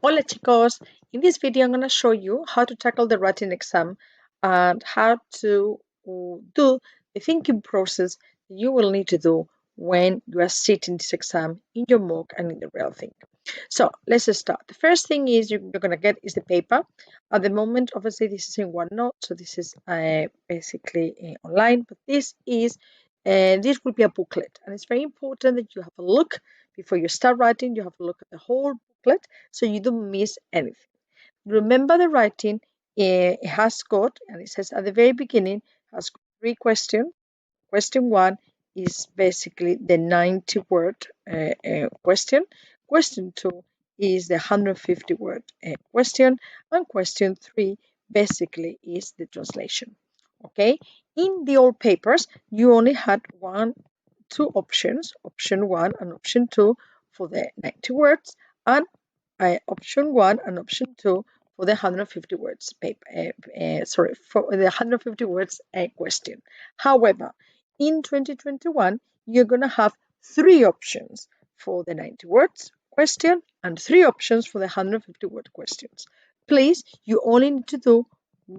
Hola chicos, in this video I'm going to show you how to tackle the writing exam and how to do the thinking process that you will need to do when you are sitting this exam in your mock and in the real thing. So let's start. The first thing is you're going to get is the paper. At the moment, obviously, this is in OneNote, so this is basically online, but this will be a booklet, and it's very important that you have a look before you start writing. You have a look at the whole booklet so you don't miss anything. Remember the writing, it has got, and it says at the very beginning, has got 3 questions. Question 1 is basically the 90-word question. Question 2 is the 150-word question. And question 3 basically is the translation. Okay, in the old papers, you only had two options, option 1 and option 2 for the 90 words, and option 1 and option 2 for the 150 words paper, for the 150 words question. However, in 2021, you're going to have 3 options for the 90 words question and 3 options for the 150 word questions. Please, you only need to do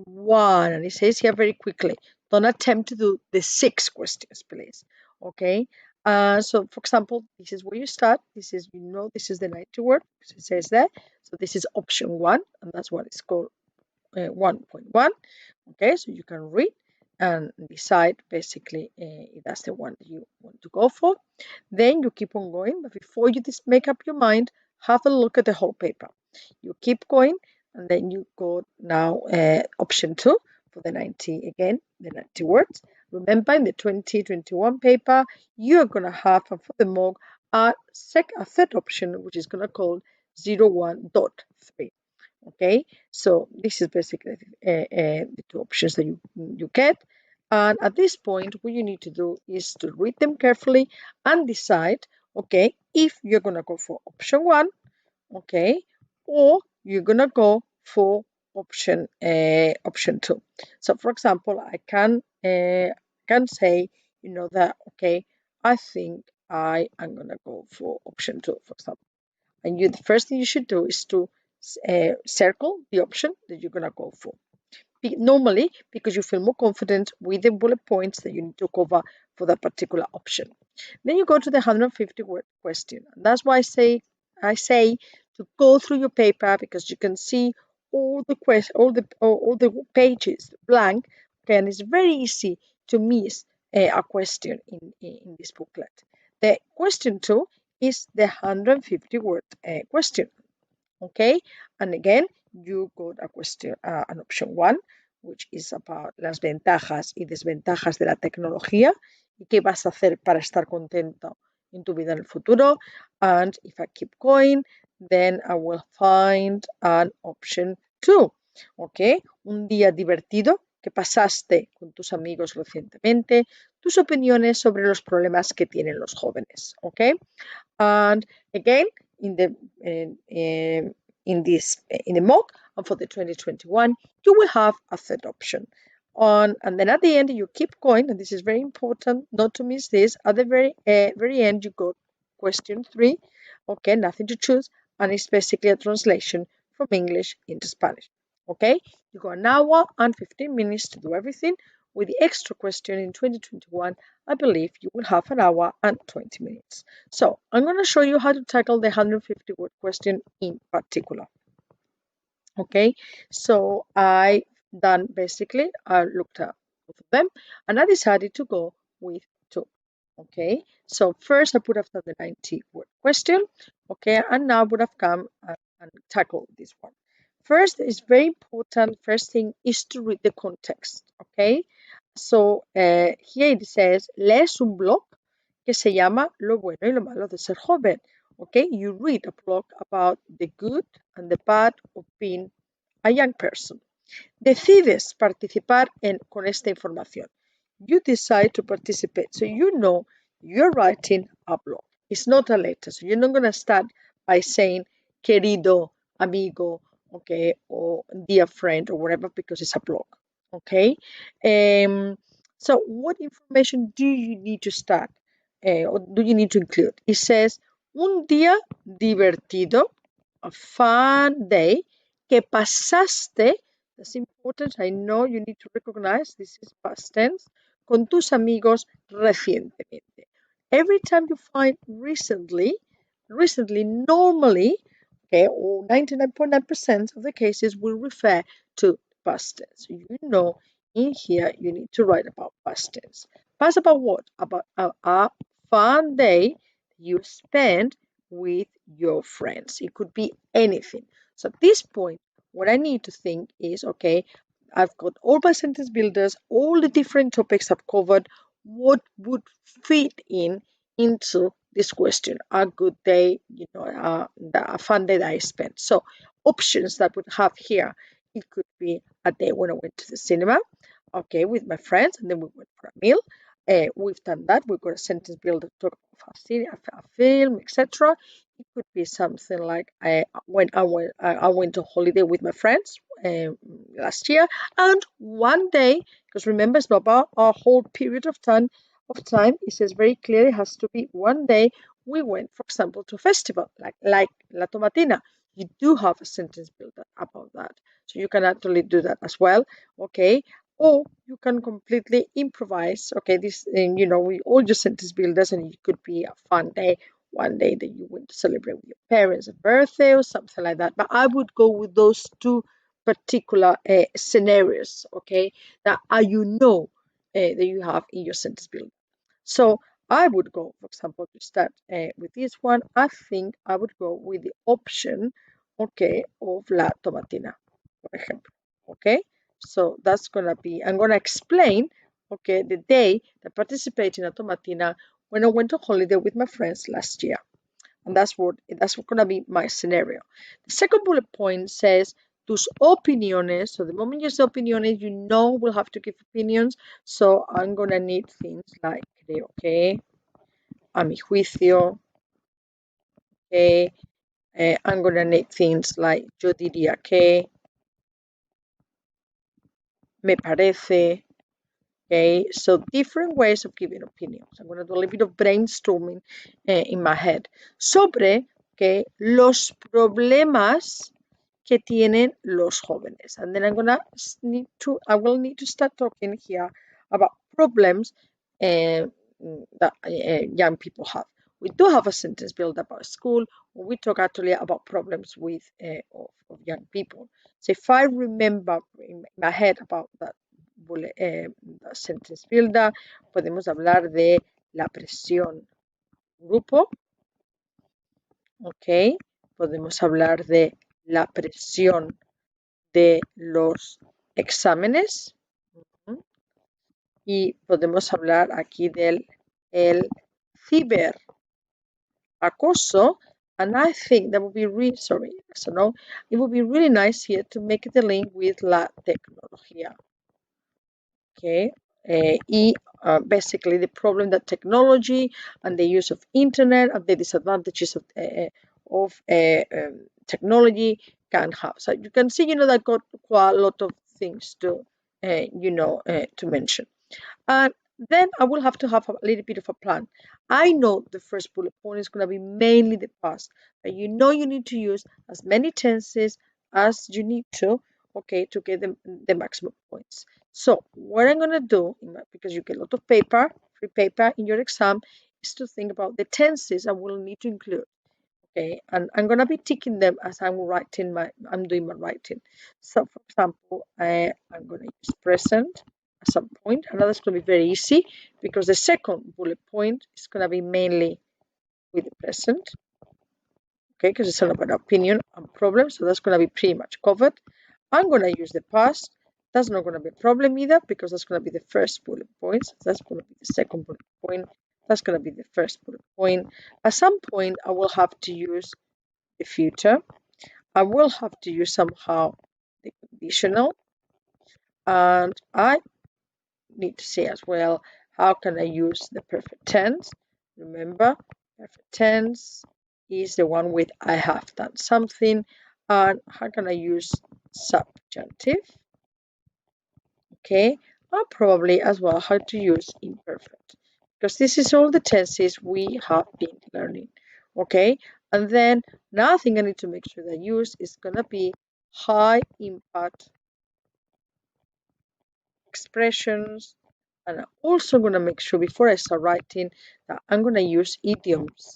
one, and it says here very quickly, don't attempt to do the 6 questions, please. Okay, so for example, this is where you start. This is, this is the 90 word, because it says there. So this is option 1, and that's what it's called 1.1. Okay, so you can read and decide basically if that's the one that you want to go for. Then you keep on going, but before you just make up your mind, have a look at the whole paper. You keep going, and then you go now option 2 for the 90, again, the 90 words. Remember, in the 2021 paper, you're going to have for the mock a third option, which is going to call 01.3. Okay, so this is basically the 2 options that you get. And at this point, what you need to do is to read them carefully and decide, okay, if you're going to go for option 1, okay, or you're going to go for option 2. So for example, I can say, that, okay, I think I am going to go for option 2, for example. And the first thing you should do is to circle the option that you're going to go for. Normally, because you feel more confident with the bullet points that you need to cover for that particular option. Then you go to the 150-word question. And that's why I say to go through your paper, because you can see all the pages blank. Okay, and it's very easy to miss a question in this booklet. The question 2 is the 150-word question. Okay, and again, you got a question, an option 1, which is about las ventajas y desventajas de la tecnología y qué vas a hacer para estar contento en tu vida en el futuro. And if I keep going, then I will find an option 2. Okay, un día divertido que pasaste con tus amigos recientemente, tus opiniones sobre los problemas que tienen los jóvenes. Okay, and again, in the mock and for the 2021, you will have a third option. And then at the end, you keep going, and this is very important not to miss this. At the very end, you go question 3. Okay, nothing to choose, and it's basically a translation from English into Spanish. Okay, you got an hour and 15 minutes to do everything. With the extra question in 2021, I believe you will have an hour and 20 minutes. So I'm going to show you how to tackle the 150-word question in particular. Okay, so I looked at both of them, and I decided to go with 2. Okay, so first I would have done the 90-word question. Okay, and now I would have come and tackled this one. First, it's very important, first thing is to read the context. Okay, so here it says, lees un blog que se llama Lo bueno y lo malo de ser joven. Okay, you read a blog about the good and the bad of being a young person. Decides participar con esta información. You decide to participate. So you're writing a blog. It's not a letter. So you're not going to start by saying querido amigo, okay, or dear friend or whatever, because it's a blog. Okay. So what information do you need to start or do you need to include? It says un día divertido a fun day. Que pasaste, that's important. I know you need to recognize this is past tense. Con tus amigos recientemente. Every time you find recently, normally, okay, or 99.9% of the cases will refer to past tense. You know, in here, you need to write about past tense. Past about what? About a fun day you spend with your friends. It could be anything. So at this point, what I need to think is, okay, I've got all my sentence builders, all the different topics I've covered. What would fit in into this question? A good day, a fun day that I spent. So options that would have here, it could be a day when I went to the cinema, okay, with my friends, and then we went for a meal. We've done that. We've got a sentence builder to talk about a film, etc. It could be something like I went on holiday with my friends last year, and one day, because remember it's not about a whole period of time. It says very clearly it has to be one day. We went, for example, to a festival like La Tomatina. You do have a sentence builder about that, so you can actually do that as well. Okay, or you can completely improvise. Okay, this, we all just sentence builders, and it could be a fun day, one day that you want to celebrate with your parents' a birthday or something like that. But I would go with those two particular scenarios, okay, that that you have in your sentence builder. So I would go, for example, to start with this one. I think I would go with the option, okay, of La Tomatina, for example. Okay, so that's gonna be, I'm gonna explain, okay, the day that I participated in La Tomatina when I went on holiday with my friends last year. And that's gonna be my scenario. The second bullet point says tus opiniones. So the moment you say opiniones, you know we'll have to give opinions. So I'm gonna need things like creo que, a mi juicio, okay. I'm gonna need things like yo diría que, me parece. Okay, so different ways of giving opinions. I'm going to do a little bit of brainstorming in my head sobre, okay, los problemas que tienen los jóvenes. And then I will need to start talking here about problems that young people have. We do have a sentence built about school, or we talk actually about problems of young people. So if I remember in my head about that sentence builder, podemos hablar de la presión grupo, ok, podemos hablar de la presión de los exámenes y podemos hablar aquí del el ciberacoso. And I think that would be really, it would be really nice here to make the link with la tecnología. Okay, basically the problem that technology and the use of internet and the disadvantages of technology can have. So you can see, that got quite a lot of things to, to mention. And then I will have to have a little bit of a plan. I know the first bullet point is going to be mainly the past, but you need to use as many tenses as you need to, okay, to get the maximum points. So what I'm going to do, because you get a lot of free paper in your exam, is to think about the tenses I will need to include. Okay, and I'm gonna be ticking them as I'm doing my writing. So for example, I'm gonna use present at some point, and that's gonna be very easy because the second bullet point is gonna be mainly with the present. Okay, because it's all about opinion and problem, so that's gonna be pretty much covered. I'm gonna use the past. That's not gonna be a problem either because that's gonna be the first bullet point. So that's gonna be the second bullet point. That's gonna be the first bullet point. At some point, I will have to use the future. I will have to use somehow the conditional, and I need to say as well, how can I use the perfect tense? Remember, perfect tense is the one with I have done something. And how can I use subjunctive? Okay, and probably as well how to use imperfect, because this is all the tenses we have been learning. Okay, And then another thing I need to make sure that I use is going to be high impact expressions. And I'm also going to make sure before I start writing that I'm going to use idioms.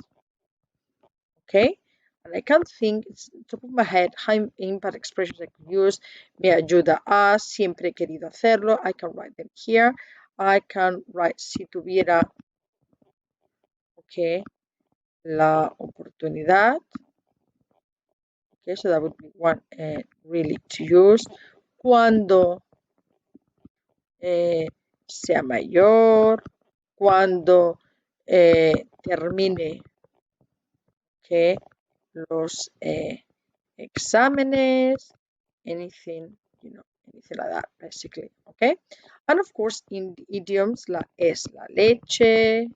Okay? And I can't think, it's top of my head, high impact expressions I could use. Me ayuda a, siempre he querido hacerlo. I can write them here. I can write si tuviera, okay, la oportunidad. Okay, so that would be one really to use. Cuando sea mayor, cuando termine, okay, los exámenes, anything, anything like that, basically, okay? And of course, in the idioms, la es la leche,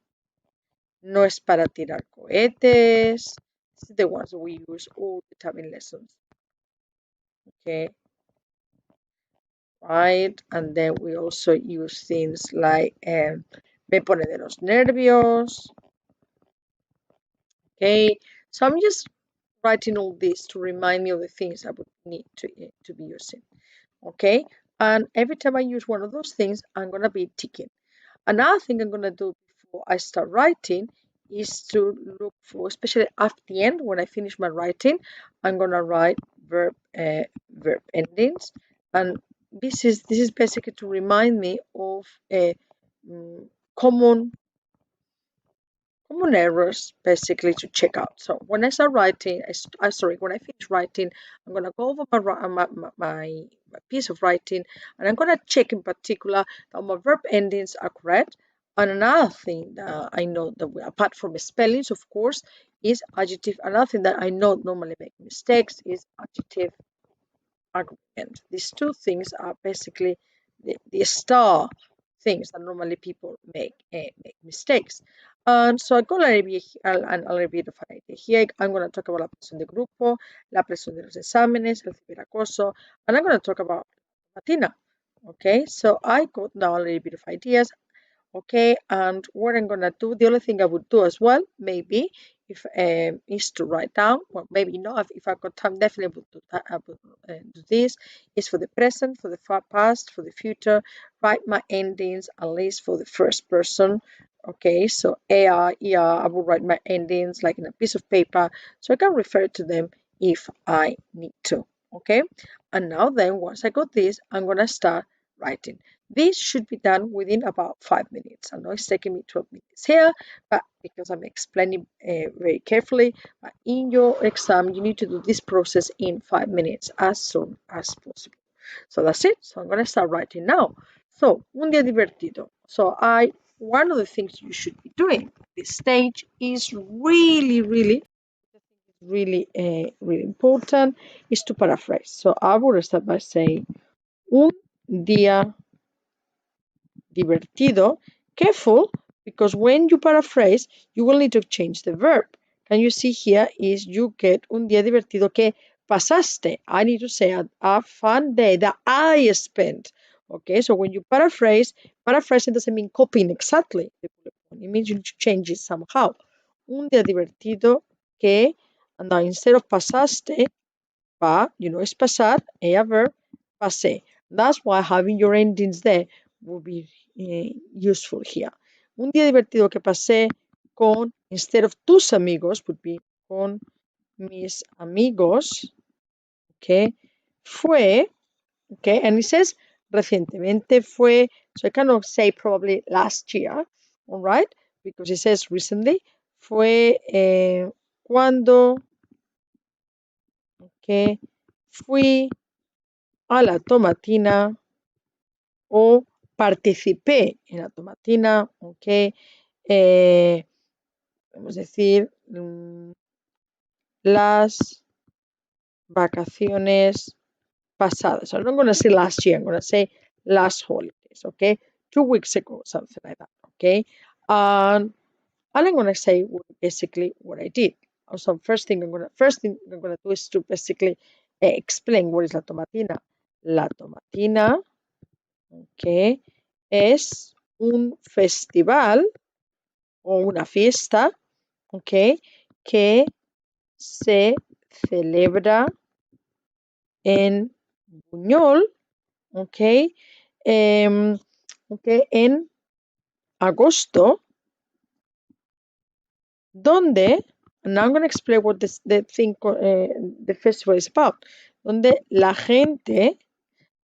no es para tirar cohetes. This is the ones we use all the time in lessons, okay? Right? And then we also use things like me pone de los nervios, okay? So I'm just writing all this to remind me of the things I would need to be using. Okay, and every time I use one of those things, I'm going to be ticking. Another thing I'm going to do before I start writing is to look for, especially at the end when I finish my writing, I'm going to write verb endings, and this is basically to remind me of common errors basically to check out. So when I start writing, when I finish writing, I'm going to go over my piece of writing, and I'm going to check in particular that my verb endings are correct. And another thing that I know that apart from spellings, of course, is adjective. Another thing that I know normally make mistakes is adjective agreement. These two things are basically the star things that normally people make mistakes. And so I got a little bit of an idea here. I'm going to talk about la presión de grupo, la presión de los exámenes, el ciberacoso, and I'm going to talk about Latina. Okay, so I got now a little bit of ideas. Okay, and what I'm gonna do, the only thing I would do as well, maybe, if is to write down, well, maybe not, if I've got time, definitely would do that, I would do this, is for the present, for the past, for the future, write my endings, at least for the first person. Okay, so AR, ER, I will write my endings like in a piece of paper, so I can refer to them if I need to. Okay, and now then, once I got this, I'm gonna start writing. This should be done within about 5 minutes. I know it's taking me 12 minutes here, but because I'm explaining very carefully, but in your exam, you need to do this process in 5 minutes as soon as possible. So that's it. So I'm going to start writing now. So, un día divertido. So one of the things you should be doing at this stage is really important is to paraphrase. So I will start by saying un día divertido. Careful, because when you paraphrase, you will need to change the verb. Can you see here is you get un día divertido que pasaste. I need to say a fun day that I spent. Okay, so when you paraphrasing doesn't mean copying exactly the bullet point. It means you need to change it somehow. Un día divertido que, and now instead of pasaste, es pasar, a verb, pasé. That's why having your endings there will be useful here. Un día divertido que pasé con, instead of tus amigos, would be con mis amigos, okay, fue, okay, and it says recientemente fue, so I cannot say probably last year, all right, because it says recently, fue cuando, okay, fui a la tomatina o participé en la tomatina, ok, vamos a decir, las vacaciones pasadas. So I'm not going to say last year, I'm going to say last holidays, okay, 2 weeks ago, something like that, okay, and I'm going to say basically what I did. Also, first thing I'm going to do is to basically explain what is la tomatina. La tomatina, okay, es un festival o una fiesta, okay, que se celebra en Buñol, okay, okay, en agosto, donde, and now I'm going to explain what the festival is about, donde la gente.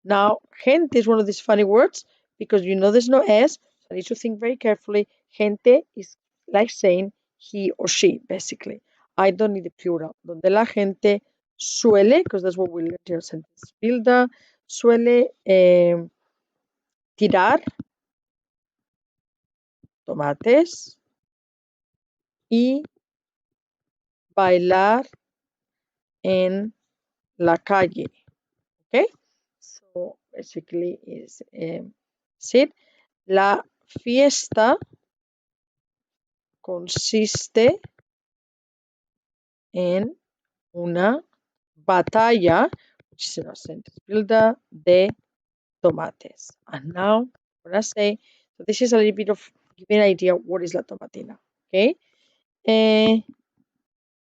Now, gente is one of these funny words because you know there's no S, so I need to think very carefully. Gente is like saying he or she, basically. I don't need the plural. Donde la gente suele, because that's what we learned in sentence builder, suele tirar tomates y bailar en la calle. Okay? So basically is said la fiesta consiste en una batalla, which is a sentence builder, de tomates. And now I'm gonna say, so this is a little bit of giving an idea what is la tomatina. Okay.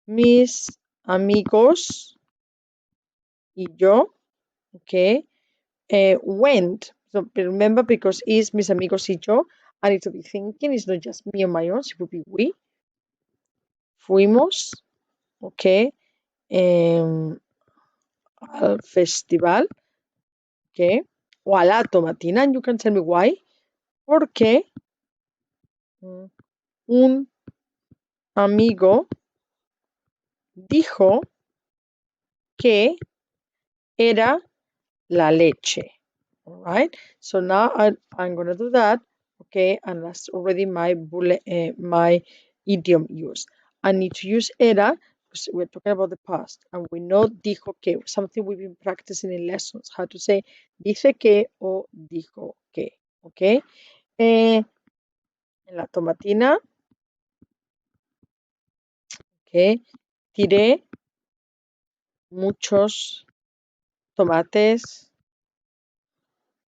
Mis amigos y yo, okay, went. So remember, because is mis amigos y yo, I need to be thinking, it's not just me on my own, it would be we. Fuimos, okay, al festival, okay, o a la tomatina, and you can tell me why. Porque un amigo dijo que era la leche. All right. So now I'm going to do that. Okay. And that's already my my idiom use. I need to use era because we're talking about the past. And we know dijo que, something we've been practicing in lessons, how to say dice que o dijo que. Okay. En la tomatina, okay, tiré muchos tomates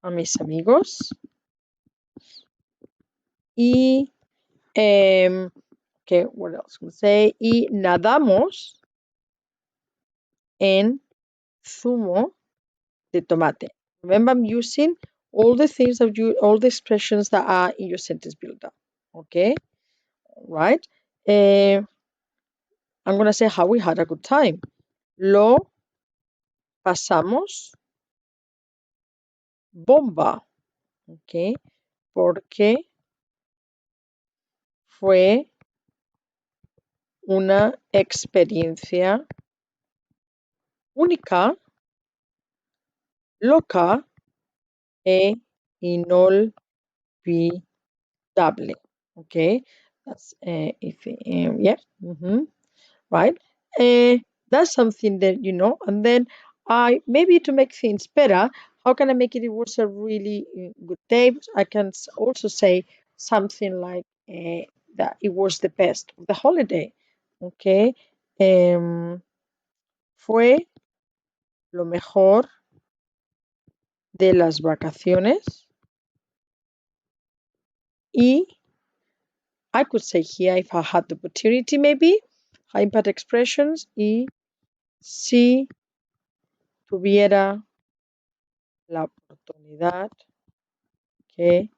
a mis amigos y okay, what else can I say? Y nadamos en zumo de tomate. Remember, I'm using all the things that all the expressions that are in your sentence builder. Okay, right? I'm gonna say how we had a good time. Lo pasamos bomba. Okay, porque fue una experiencia única, loca e inolvidable. Okay, that's if yeah, right. That's something that you know, and then I maybe to make things better. How can I make it? It was a really good day. I can also say something like that it was the best of the holiday. Okay, fue lo mejor de las vacaciones y I could say here if I had the opportunity maybe high impact expressions y si tuviera la oportunidad que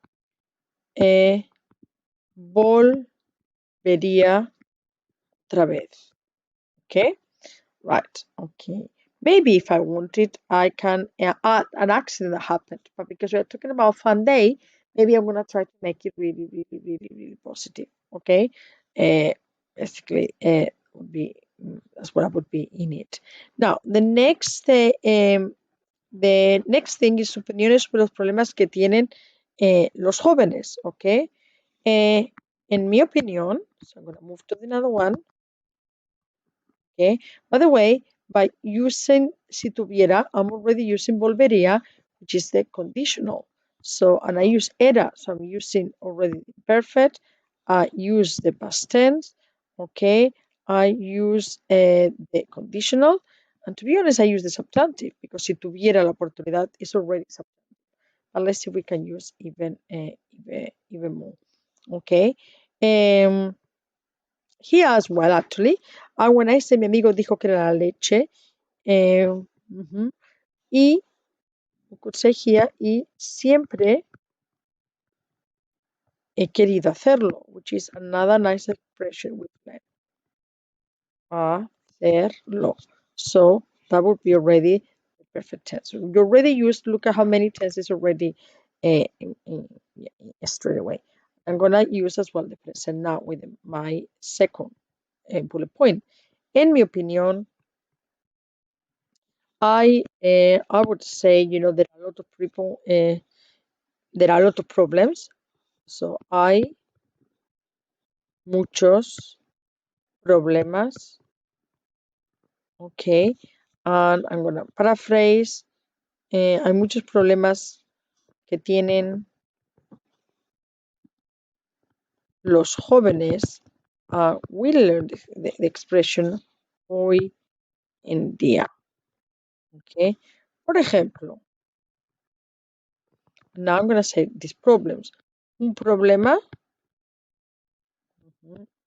volvería otra vez. Okay, right. Okay, maybe if I wanted, I can add an accident that happened, but because we're talking about fun day, maybe I'm gonna try to make it really, really, really, really positive. Okay, basically, would be that's what I would be in it. Now, the next thing is opiniones sobre los problemas que tienen los jóvenes, ¿ok? En mi opinión, so I'm going to move to another one, ¿ok? By the way, by using si tuviera, I'm already using volvería, which is the conditional. So, and I use era, so I'm using already perfect. I use the past tense, okay? I use the conditional. And to be honest, I use the substantive because si tuviera la oportunidad is already substantive. But let's see if we can use even more. Okay. Here as well, actually, Ah, when I say mi amigo dijo que la leche, mhm. Y we could say here, y siempre he querido hacerlo, which is another nice expression with plan. Hacerlo. So that would be already the perfect tense. You already used, look at how many tenses already straight away. I'm going to use as well the present now with my second bullet point. In my opinion, I would say, there are a lot of people, there are a lot of problems. So hay muchos problemas. Okay, and I'm gonna paraphrase. Hay muchos problemas que tienen los jóvenes. We learned the expression hoy en día. Okay, por ejemplo, now I'm gonna say these problems. Un problema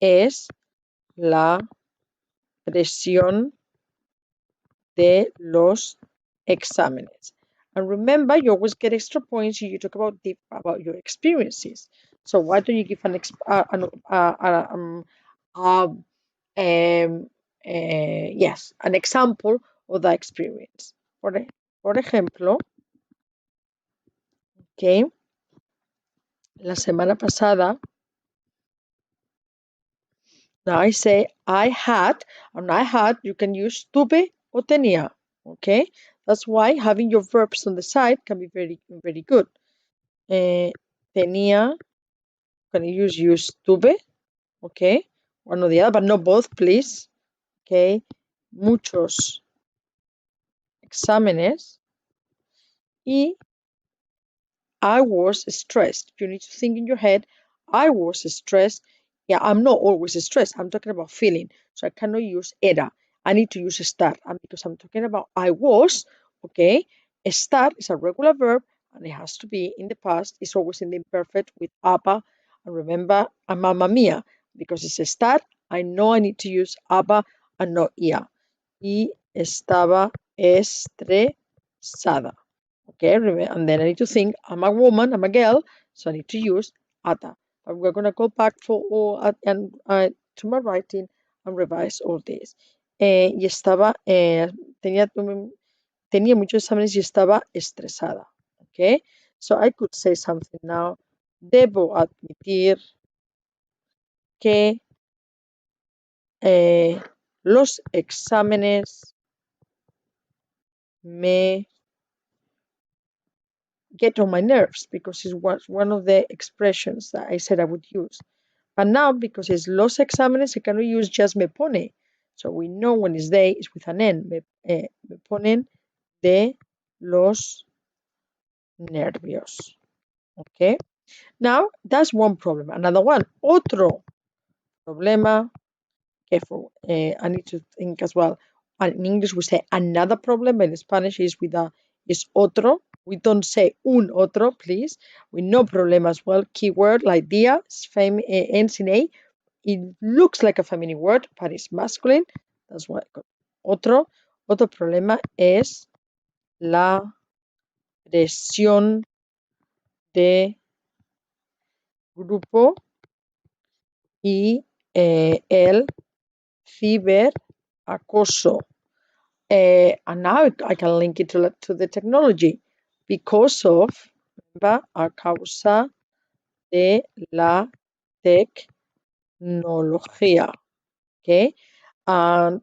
es la presión de los exámenes. And remember, you always get extra points if you talk about your experiences. So why don't you give an example of that experience? Por ejemplo, okay, la semana pasada, now I say I had, and I had, you can use tuve o tenía. Okay, that's why having your verbs on the side can be very, very good. Tenía, can you use tuve, okay, one or the other, but not both, please. Okay, muchos exámenes y I was stressed. You need to think in your head, I was stressed. Yeah, I'm not always stressed. I'm talking about feeling. So I cannot use era. I need to use estar. And because I'm talking about I was, okay, estar is a regular verb and it has to be in the past. It's always in the imperfect with apa. And remember, a mamma mia. Because it's estar, I know I need to use apa and not ia. Y estaba estresada. Okay, and then I need to think I'm a woman, I'm a girl, so I need to use ata. But we're going to go back for all and to my writing and revise all this. Y estaba, tenía muchos exámenes y estaba estresada. Okay, so I could say something now. Debo admitir que los exámenes me get on my nerves because it was one of the expressions that I said I would use. But now, because it's los exámenes, I cannot use just me pone. So we know when it's they, it's with an N. Me ponen de los nervios. Okay? Now, that's one problem. Another one. Otro problema. Careful. I need to think as well. And in English, we say another problem, but in Spanish is otro. We don't say un otro, please. We know problema as well. Keyword like dia, ends in a. It looks like a feminine word, but it's masculine. That's why. Otro problema es la presión de grupo y el ciberacoso. And now I can link it to the technology because of, remember, a causa de la tecnología. Okay, and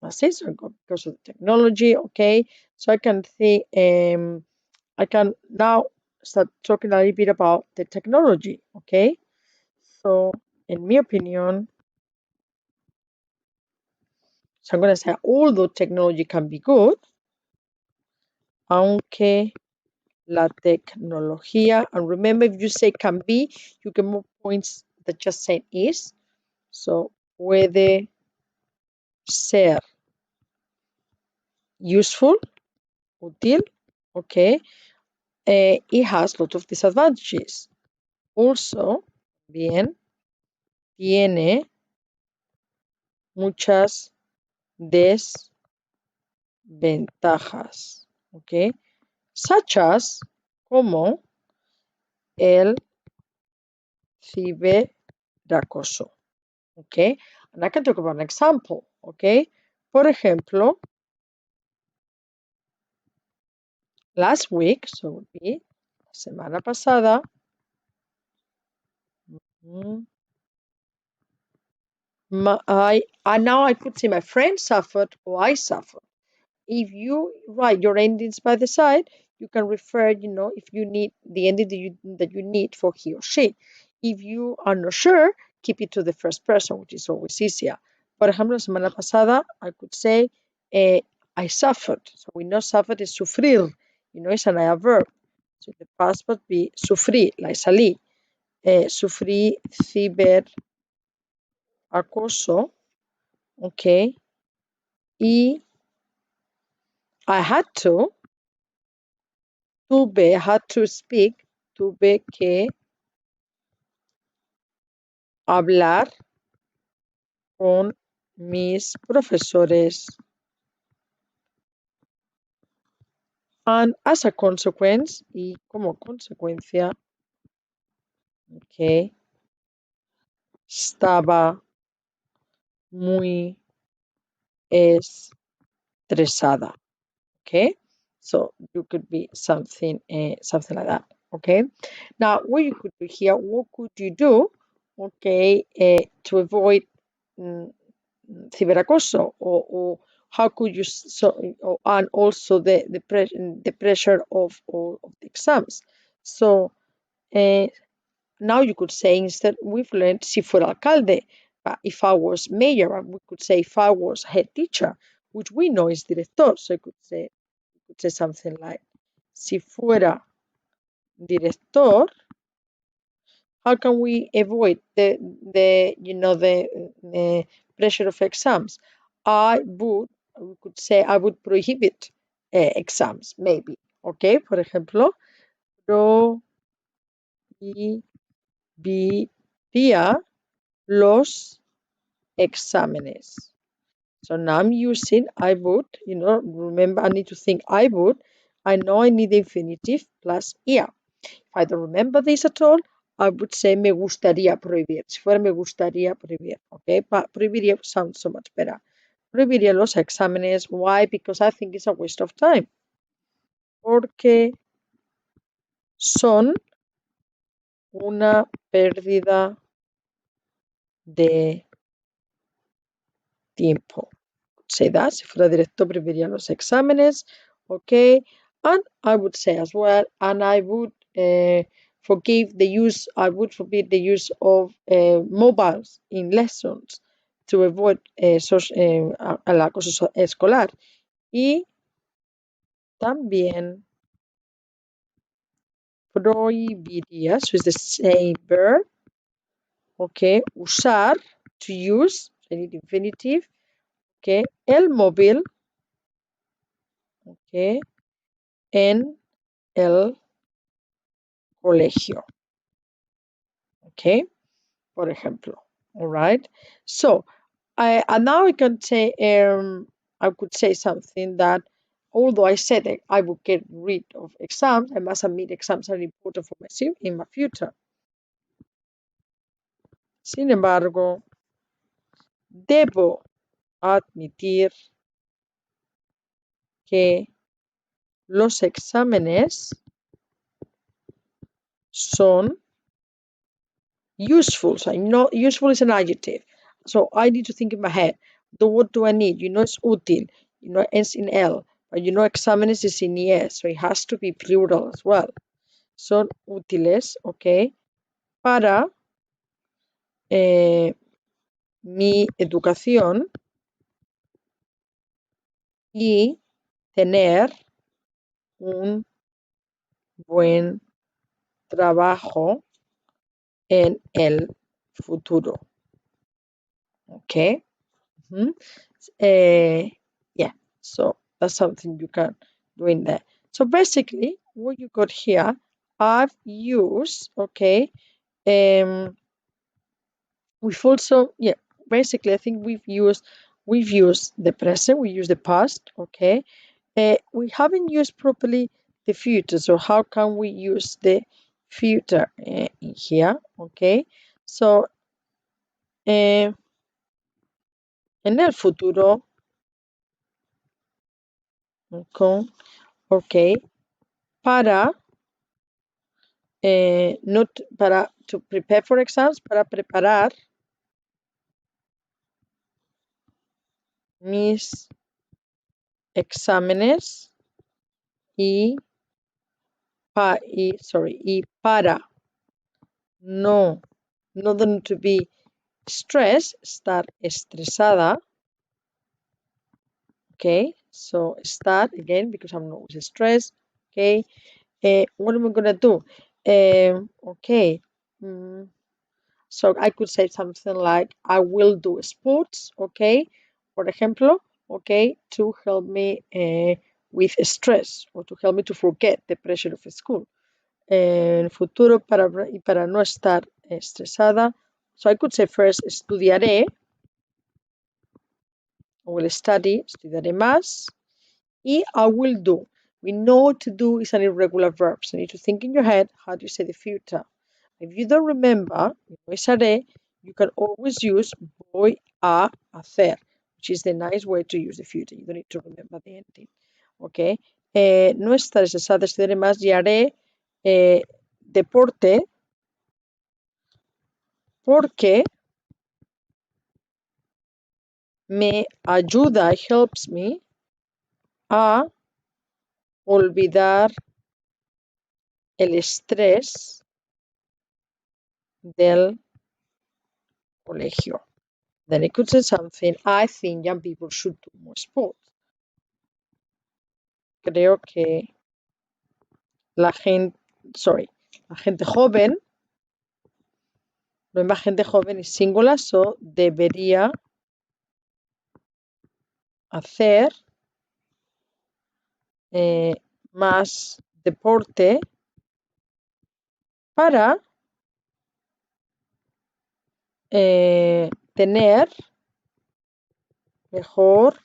that's it. So because of the technology. Okay, so I can think. I can now start talking a little bit about the technology. Okay, so in my opinion, so I'm going to say although technology can be good, aunque la tecnología, and remember if you say can be, you get more points that just saying is. So puede ser useful, útil, okay. It has a lot of disadvantages. Also, bien, tiene muchas desventajas. Okay, such as como el ciberacoso. Okay, and I can talk about an example. Okay, por ejemplo, last week, so it would be la semana pasada. Now I could say my friend suffered or I suffered. If you write your endings by the side, you can refer, if you need the ending that you need for he or she. If you are not sure, keep it to the first person, which is always easier. Por ejemplo, la semana pasada, I could say, I suffered. So we know suffered is sufrir. It's an verb. So the past would be sufrí, like salí. Sufrí ciberacoso, okay? Y I had to, I had to speak, tuve que hablar con mis profesores. And as a consequence, y como consecuencia, okay, estaba muy estresada. Okay, so you could be something like that. Okay, now what you could do here, what could you do, okay, to avoid ciberacoso, or how could you and also the pressure of the exams. So now you could say, instead, we've learned si fuera alcalde, but if I was mayor, we could say if I was head teacher, which we know is director. So you could say something like si fuera director. How can we avoid the pressure of exams? We could say I would prohibit exams, maybe. Okay, por ejemplo, prohibiría los exámenes. So now I'm using I would, remember I need to think I would. I know I need the infinitive plus ia. If I don't remember this at all, I would say me gustaría prohibir. Si fuera me gustaría prohibir, okay? But prohibiría sounds so much better. Prohibiría los exámenes. Why? Because I think it's a waste of time. Porque son una pérdida de tiempo. Say that. Si fuera directo, prohibiría los exámenes. Okay. And I would say as well, and I would forbid the use of mobiles in lessons to avoid el acoso escolar. Y también prohibiría, so it's the same verb, okay, usar, to use, I need infinitive, okay, el móvil, okay, en el colegio, okay, por ejemplo. All right. So and now I can say I could say something that, although I said that I would get rid of exams, I must admit exams are important for myself in my future. Sin embargo, debo admitir que los exámenes son useful. So useful is an adjective. So I need to think in my head, what do I need? It's útil, ends in L, but exámenes is in ES, so it has to be plural as well. Son útiles, okay, para mi educación y tener un buen trabajo en el futuro. Okay. Yeah, so that's something you can do in there. So basically, what you got here, I've used, okay, we've also, basically, I think we've used the present, we use the past, okay? We haven't used properly the future, so how can we use the future in here? Okay, so eh, en el futuro, ok, para, not para to prepare for exams, para preparar mis exámenes y, y para no, not to be stressed, estar estresada. Okay, so start again because I'm not stressed. Okay, what am I gonna do? Okay, so I could say something like I will do sports. Okay, por ejemplo, okay, to help me with stress or to help me to forget the pressure of school. En futuro para no estar estresada. So I could say first estudiaré. I will study, estudiaré más. Y I will do. We know to do is an irregular verb. So you need to think in your head, how do you say the future? If you don't remember, you can always use voy a hacer, which is the nice way to use the future. You don't need to remember the ending. Okay. No estaré estresada, estudiaré más y haré deporte porque me ayuda, helps me a olvidar el estrés del colegio. Then it could say something, I think young people should do more sports. Creo que la gente joven, no hay más gente joven y singular, so debería hacer más deporte para tener mejor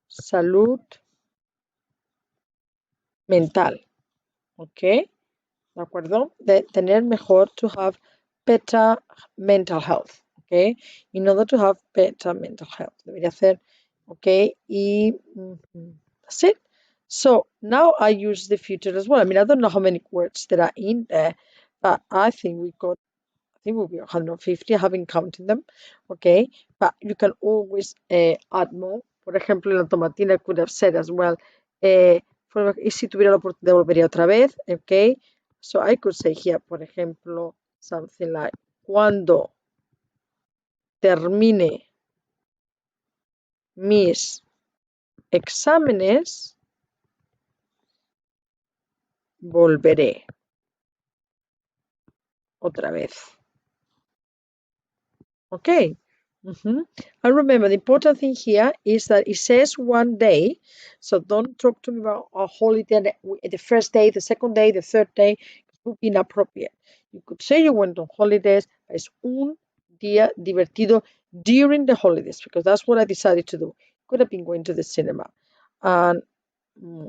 salud mental. ¿Ok? ¿De acuerdo? De tener mejor, to have better mental health. ¿Ok? In order to have better mental health. Debería hacer, ¿ok? Y that's it. So now I use the future as well. I mean, I don't know how many words there are in there, but I think we'll be 150. I haven't counted them, okay? But you can always add more. Por ejemplo, en la tomatina I could have said as well, y si tuviera la oportunidad volvería otra vez, okay? So I could say here, por ejemplo, something like, cuando termine mis exámenes, volveré otra vez. Okay. And remember, the important thing here is that it says one day, so don't talk to me about a holiday, the first day, the second day, the third day. It would be inappropriate. You could say you went on holidays, but it's un día divertido during the holidays, because that's what I decided to do. Could have been going to the cinema. And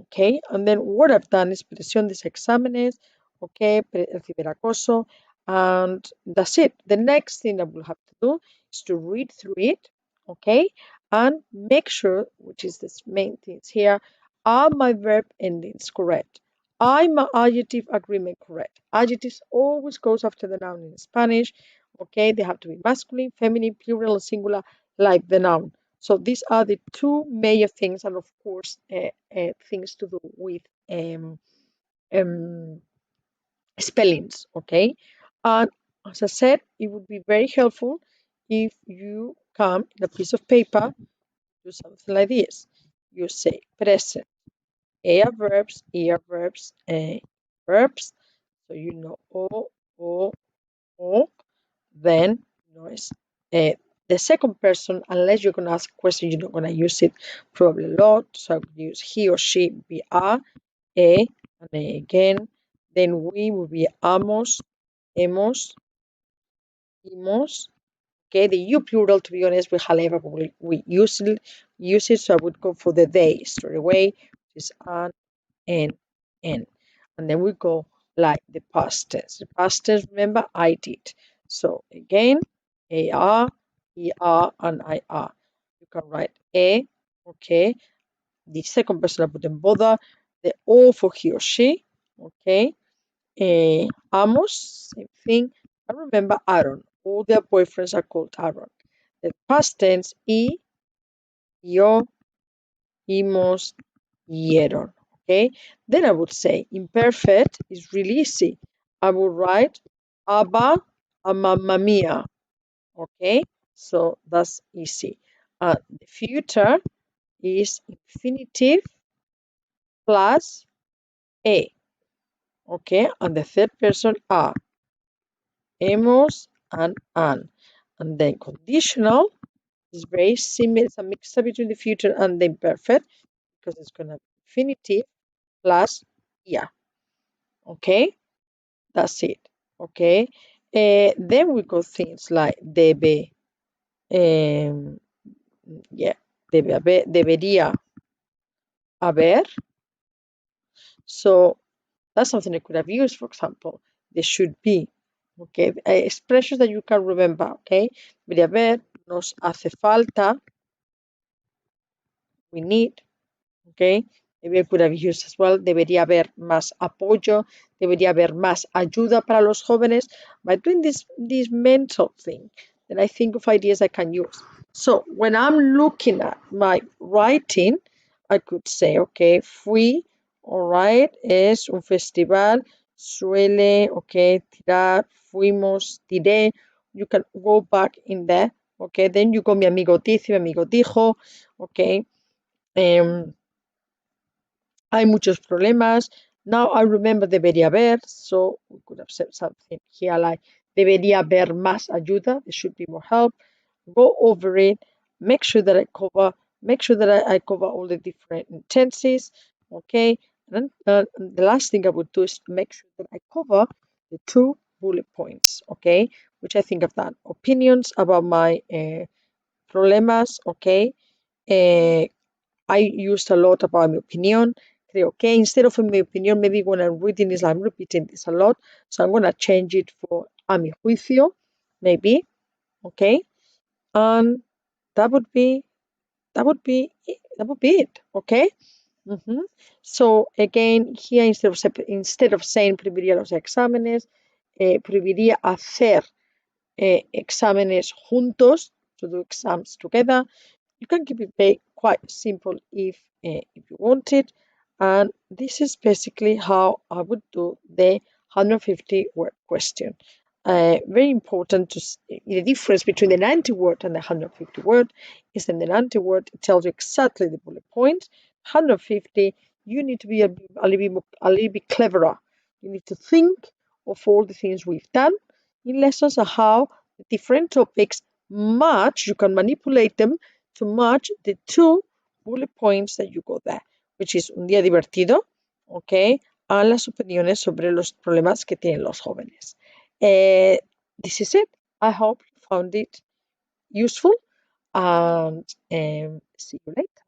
okay, and then what I've done is presión de exámenes, okay, recibir acoso, and that's it. The next thing I will have to do is to read through it, okay, and make sure, which is the main things here, are my verb endings correct? Are my adjective agreement correct? Adjectives always goes after the noun in Spanish, okay, they have to be masculine, feminine, plural, and singular, like the noun. So these are the two major things, and of course, things to do with spellings, okay? And as I said, it would be very helpful if you come in a piece of paper, do something like this. You say present, are verbs, verbs, verbs. So you know o, then noise. The second person, unless you're going to ask a question, you're not going to use it probably a lot. So I would use he or she, be a, and again. Then we will be amos, hemos, himos, Okay, the you plural, to be honest, we however we use it, so I would go for the they straight away, which is an, and, and. And then we go like the past tense. The past tense, remember, I did. So again, AR, ER, and IR. You can write A, okay. The second person I wouldn't bother. The O for he or she, okay. Amos, same thing. I remember Aaron. All their boyfriends are called Aaron. The past tense, yo, hemos, hieron. Okay. Then I would say imperfect is really easy. I would write Abba and Mamma Mia. Okay. So that's easy. The future is infinitive plus a. Okay. And the third person are hemos and an. And then conditional is very similar. It's a mixture between the future and the imperfect because it's going to be infinitive plus yeah. Okay, that's it. Okay, then we got things like debe, yeah, debe haber, debería haber. So that's something I could have used, for example. There should be. Okay, expressions that you can remember. Okay, debería haber, nos hace falta, we need. Okay, maybe I could have used as well. Debería haber más apoyo, debería haber más ayuda para los jóvenes. By doing this mental thing, then I think of ideas I can use. So when I'm looking at my writing, I could say, okay, fui, all right, es un festival, suele, okay, tirar, fuimos, tiré. You can go back in there, okay. Then you go, mi amigo dice, mi amigo dijo, okay. Hay muchos problemas. Now I remember debería haber, so we could have said something here like debería haber más ayuda. There should be more help. Go over it. Make sure that I cover. Make sure that I cover all the different tenses. Okay. And then, the last thing I would do is make sure that I cover the 2 bullet points. Okay, which I think I've done. Opinions about my problemas. Okay. Uh, I used a lot about my opinion. Creo que instead of my opinion, maybe when I'm reading this, I'm repeating this a lot. So I'm gonna change it for a mi juicio, maybe. Okay. And that would be it. Okay. So again, here instead of saying prohibiría los exámenes, prohibiría hacer exámenes juntos, to do exams together. You can keep it quite simple if you want it. And this is basically how I would do the 150 word question. Very important the difference between the 90 word and the 150 word is in the 90 word it tells you exactly the bullet points. 150 you need to be a little bit cleverer. You need to think of all the things we've done in lessons and how the different topics match. You can manipulate them to match the 2 bullet points that you got there, which is un día divertido, okay, a las opiniones sobre los problemas que tienen los jóvenes. This is it. I hope you found it useful and see you later.